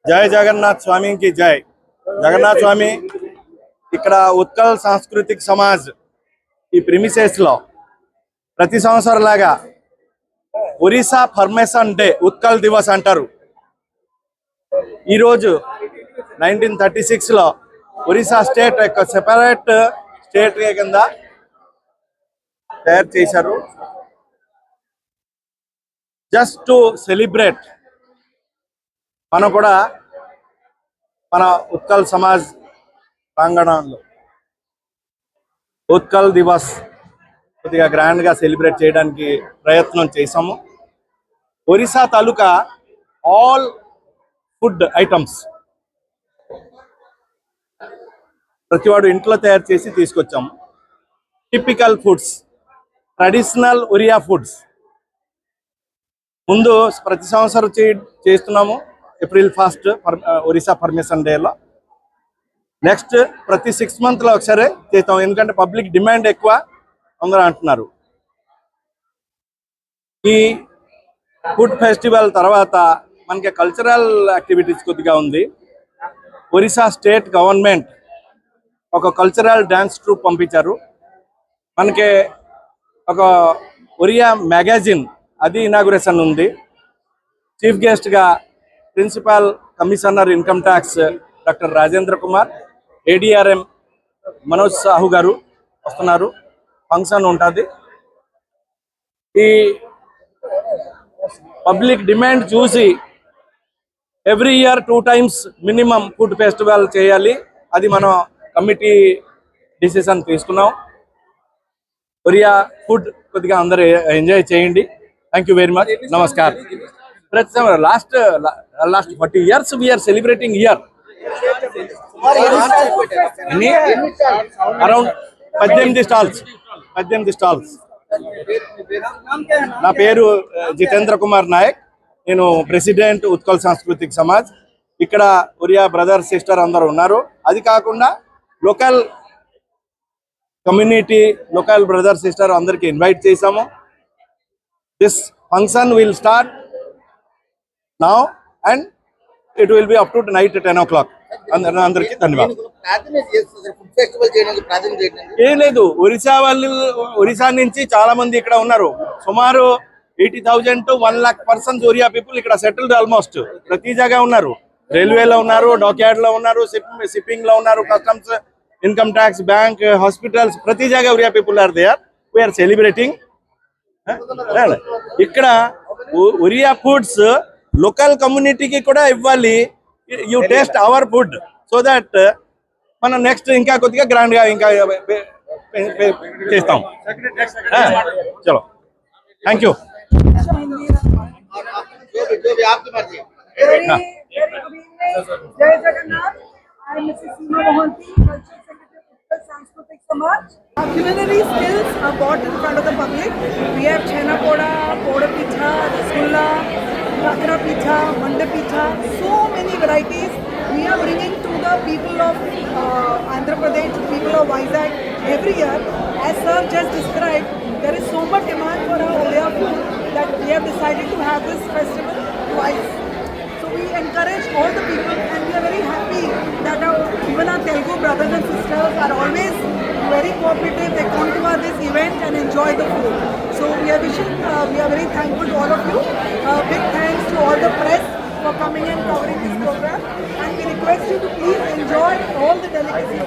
జై జగన్నాథ్ స్వామికి జై. జగన్నాథ్ స్వామి ఇక్కడ ఉత్కల్ సాంస్కృతిక సమాజ్ ఈ ప్రిమిసెస్ లో ప్రతి సంవత్సరం లాగా ఒరిస్సా ఫర్మేషన్ డే ఉత్కల్ దివస్ అంటారు. ఈరోజు 1936 లో ఒరిస్సా స్టేట్ యొక్క సెపరేట్ స్టేట్ కింద తయారు చేశారు. జస్ట్ టు సెలిబ్రేట్ మనం కూడా మన ఉత్కల్ సమాజ్ ప్రాంగణంలో ఉత్కల్ దివస్ కొద్దిగా గ్రాండ్గా సెలబ్రేట్ చేయడానికి ప్రయత్నం చేశాము. ఒరిస్సా తాలూకా ఆల్ ఫుడ్ ఐటమ్స్ ప్రతివాడు ఇంట్లో తయారు చేసి తీసుకొచ్చాము. Typical foods, traditional Oriya foods ముందు ప్రతి సంవత్సరం చేస్తున్నాము. ఏప్రిల్ 1 ఒరిస్సా పర్మిషన్ డేలో. నెక్స్ట్ ప్రతి 6 months ఒకసారి చేస్తాం, ఎందుకంటే పబ్లిక్ డిమాండ్ ఎక్కువ అందరూ అంటున్నారు. ఈ ఫుడ్ ఫెస్టివల్ తర్వాత మనకి కల్చరల్ యాక్టివిటీస్ కొద్దిగా ఉంది. ఒరిస్సా స్టేట్ గవర్నమెంట్ ఒక కల్చరల్ డ్యాన్స్ ట్రూప్ పంపించారు. మనకి ఒక ఒరియా మ్యాగజైన్ అది ఇనాగ్రేషన్ ఉంది. చీఫ్ గెస్ట్గా principal commissioner income tax doctor Rajendra Kumar, ADRM Manoj Sahu garu వస్తున్నారు. ఫంక్షన్ ఉంటుంది. ఈ పబ్లిక్ డిమాండ్ చూసి every year 2 times minimum food festival చేయాలి. అది మనం కమిటీ డిసిషన్ తీసుకున్నాం. ఒరియా ఫుడ్ కొద్దిగా అందరూ ఎంజాయ్ చేయండి. Thank you very much. నమస్కారం. ప్రతి last 40 years we're celebrating year. Around 18 stalls. నా పేరు జితేంద్ర కుమార్ నాయక్. నేను ప్రెసిడెంట్ ఉత్కల్ సాంస్కృతిక సమాజ్. ఇక్కడ ఒరియా బ్రదర్ సిస్టర్ అందరూ ఉన్నారు. అది కాకుండా local community, local brother sister అందరికి ఇన్వైట్ చేశాము. This function will start now and it will be up to night 10 o'clock. అందరికీ ధన్యవాదాలు. ఏం లేదు, ఒరిస్సా నుంచి చాలా మంది ఇక్కడ ఉన్నారు. సుమారు 80,000 to 1 lakh persons Oriya people ఇక్కడ సెటిల్డ్. ఆల్మోస్ట్ ప్రతి జగ ఉన్నారు. రైల్వేలో ఉన్నారు, డాక్యార్డ్ లో ఉన్నారు, షిప్పింగ్ లో ఉన్నారు, customs, income tax, bank, hospitals, ప్రతి జగ Oriya people are there. We're celebrating. ఇక్కడ ఒరియా ఫుడ్స్ లోకల్ కమ్యూనిటీకి కూడా ఇవ్వాలి. You taste our food so that మనం నెక్స్ట్ ఇంకా కొద్దిగా గ్రాండ్ గా ఇంకా చేస్తాం. చలో, థ్యాంక్ యూ. जय Jagannath. I am Mrs. Seema Mohanty, Cultural Secretary of Utkal Sanskritik Samaj. Our culinary skills are brought in front of the public. We have chhena poda, poda pitha, rasgulla, kakra pitha, manda pitha, so many varieties we are bringing to the people of Andhra Pradesh, people of Vizag every year. As sir just described, there is so much demand for our Oriya food that we have decided to have this festival twice. We encourage all the people and we are very happy that even our Telugu brothers and sisters are always very cooperative. They come to this event and enjoy the food. So we are very thankful to all of you. Big thanks to all the press for coming and covering this program, and we request you to please enjoy all the delicacies.